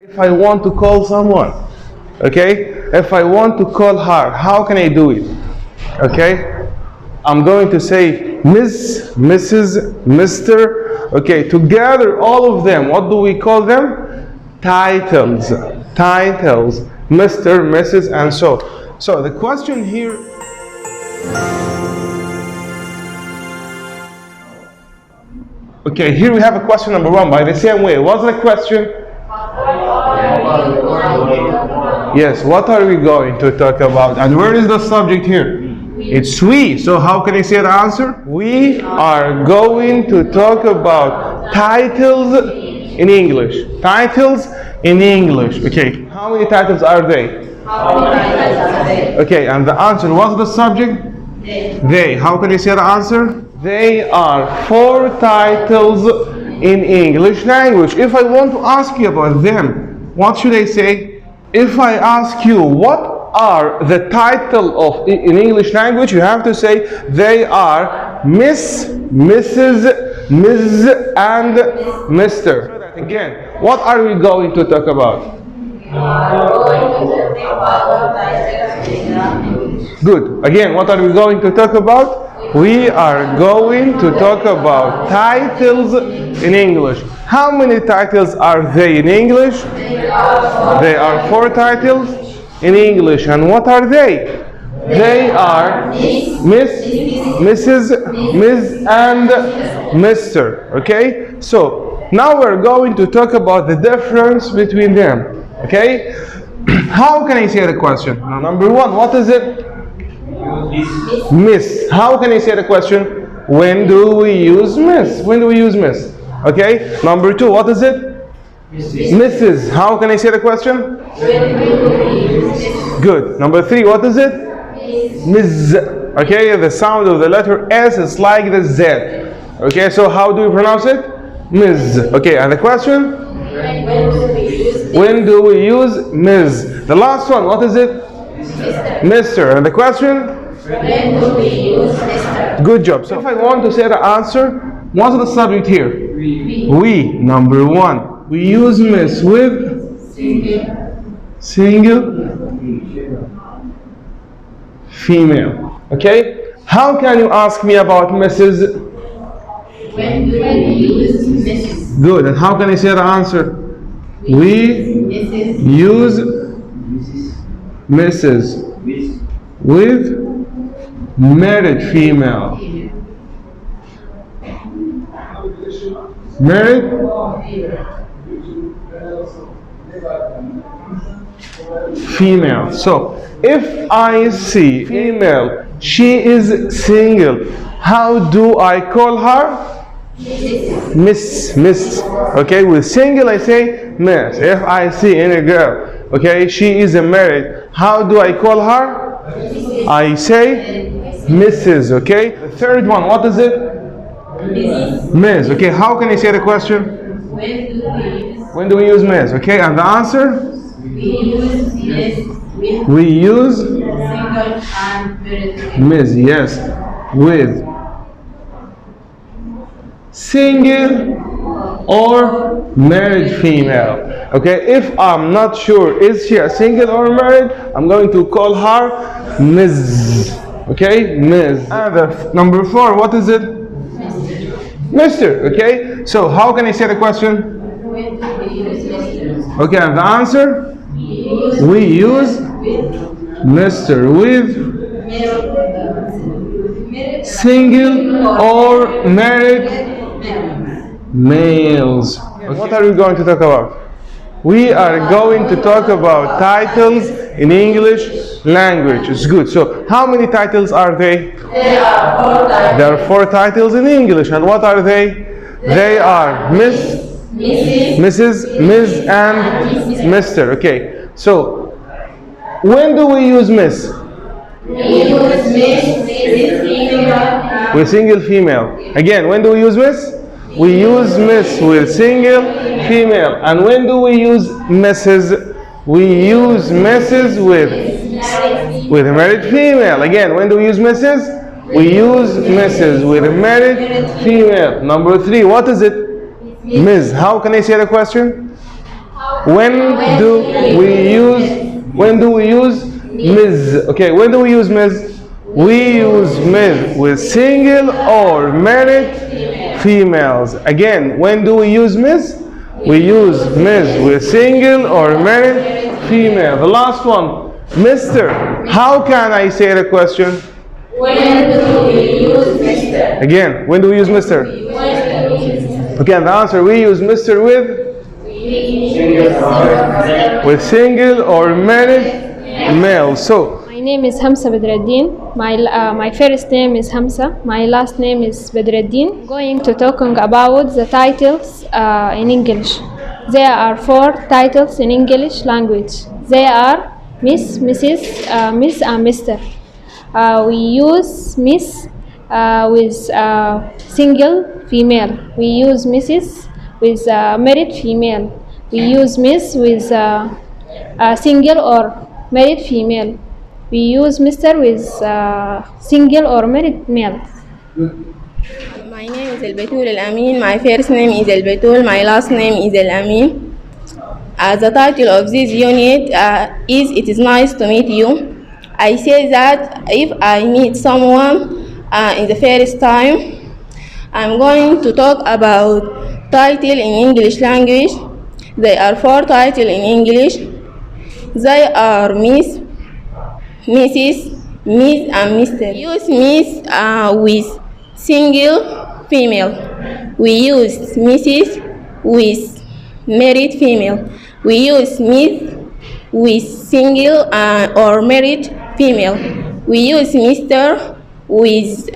If I want to call someone, okay? If I want to call her, how can I do it? Okay? I'm going to say Miss, Mrs., Mr. Okay, together all of them, what do we call them? Titles. Titles. Mr., Mrs., and so. So the question here. Okay, here we have a question number one by the same way. What's the question? Yes, what are we going to talk about? And where is the subject here? It's we. So how can I say the answer? We are going to talk about titles in English. Titles in English. Okay, how many titles are they? Okay, and the answer, what's the subject? They. How can I say the answer? They are 4 titles in English language. If I want to ask you about them, what should I say? If I ask you what are the title of in English language, you have to say they are Miss, Mrs., Ms., and Mr. Again, what are we going to talk about? Good. Again, what are we going to talk about? We are going to talk about titles in English. How many titles are they in English? They are 4 titles in English. And what are they? They are Miss, Mrs., Ms., and Mr. Okay? So, now we're going to talk about the difference between them. Okay? How can I say the question? Now, number 1, what is it? Miss. How can I say the question? When do we use miss? When do we use miss? Okay. Number 2, what is it? Mrs. How can I say the question? Good. Number 3, what is it? Ms. Okay. The sound of the letter S is like the Z. Okay. So how do we pronounce it? Ms. Okay. And the question? When do we use Ms? The last one, what is it? Mr. And the question? When do we use Mr? Good job. So if I want to say the answer, what's the subject here? We. Number 1. We use Miss with single female. Okay? How can you ask me about Mrs? When do we use Mrs? Good. And how can I say the answer? We use Mrs. with married female. Married female. So if I see female, she is single, how do I call her? Miss. Miss. Okay, with single I say miss. If I see any girl, okay, she is married, how do I call her? I say Mrs. Okay. The third one, what is it? Miss. Okay. How can I say the question? When do we use Miss? Okay. And the answer? We use Miss. Yes. With single or married female. Okay, if I'm not sure is she a single or married, I'm going to call her Ms. Okay, Ms. And number 4, what is it? Mr. Okay, so how can I say the question? Okay, and the answer? We use Mr. with single or married males. Okay. What are we going to talk about? We are going to talk about titles in English language. It's good. So, how many titles are they? There are 4 titles. There are 4 titles in English. And what are they? They are Miss, Mrs., Ms., and Mr. Okay. So, when do we use Miss? We use Miss with single female. Again, when do we use Miss? We use Miss with single female. And when do we use Mrs? We use Mrs with a married female. Again, when do we use Mrs? We use Mrs with a married female. Number 3, what is it? Ms. How can I say the question? When do we use Ms? Okay, when do we use Ms? We use Ms with single or married females. Again, when do we use Ms? We use Ms with single or married female. The last one, Mr. How can I say the question? When do we use Mr.? Again, when do we use Mr? Again, the answer, we use Mr. with single or married male. So, My name is Hamza Badreddin. My first name is Hamza. My last name is Badreddin. I'm going to talking about the titles in English. There are 4 titles in English language. They are Miss, Mrs., Miss and Mr. We use Miss with single female. We use Mrs. with married female. We use Miss with single or married female. We use Mr. with single or married male. My name is Al-Batul Al-Amin. My first name is Al-Batul. My last name is Al-Amin. The title of this unit is It is nice to meet you. I say that if I meet someone in the first time, I'm going to talk about title in English language. There are 4 titles in English. They are Miss, Mrs., Miss and Mr. We use Miss with single female. We use Mrs. with married female. We use Miss with single or married female. We use Mr. with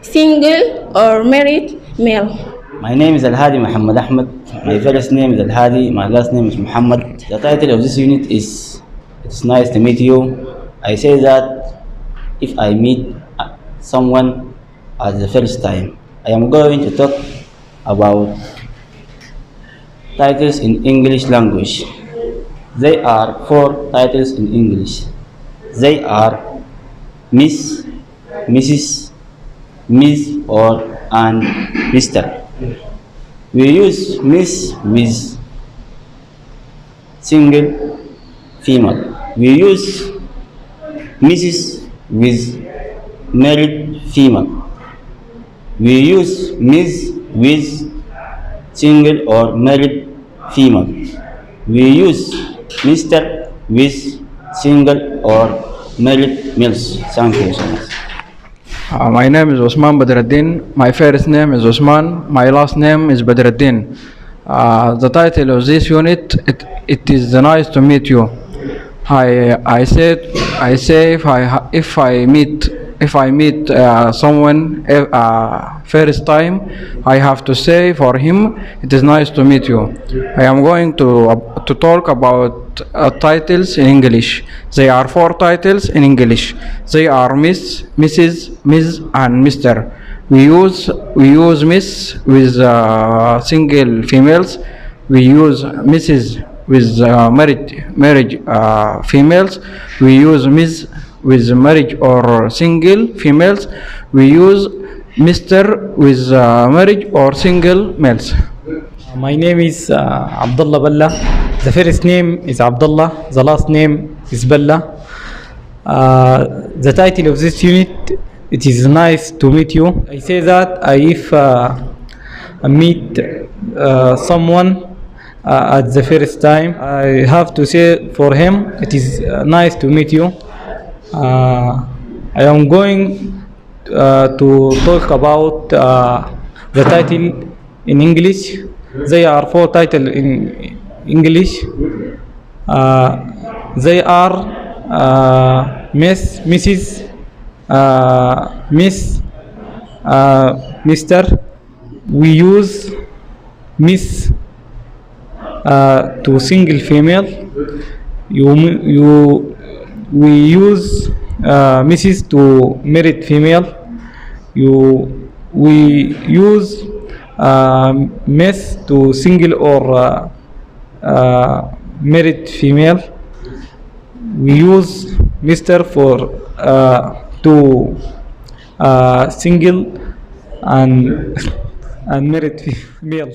single or married male. My name is Al-Hadi Muhammad Ahmed. My first name is Al-Hadi. My last name is Muhammad. The title of this unit is It's nice to meet you. I say that if I meet someone at the first time, I am going to talk about titles in English language. There are 4 titles in English. They are Miss, Mrs., Miss and Mr. We use Miss with single female. We use Mrs. with married female. We use Miss with single or married female. We use Mr. with single or married males. Thank you so much. My name is Osman Badreddin. My first name is Osman. My last name is Badreddin. The title of this unit, it is nice to meet you. I say if I meet someone first time, I have to say for him, it is nice to meet you. I am going to talk about titles in English. There are 4 titles in English. They are Miss, Mrs., Ms. and Mr. We use Miss with single females. We use Mrs. with married females. We use Ms. with married or single females. We use Mr. with married or single males. My name is Abdullah Balla. The first name is Abdullah. The last name is Balla. The title of this unit, it is nice to meet you. I say that if I meet someone at the first time, I have to say for him, it is nice to meet you. I am going to talk about the title in English. There are 4 titles in English. They are Miss, Mrs., Miss, Mr. We use Miss to single female. We use Mrs. to married female. We use Miss to single or married female. We use Mr. for to single and married female.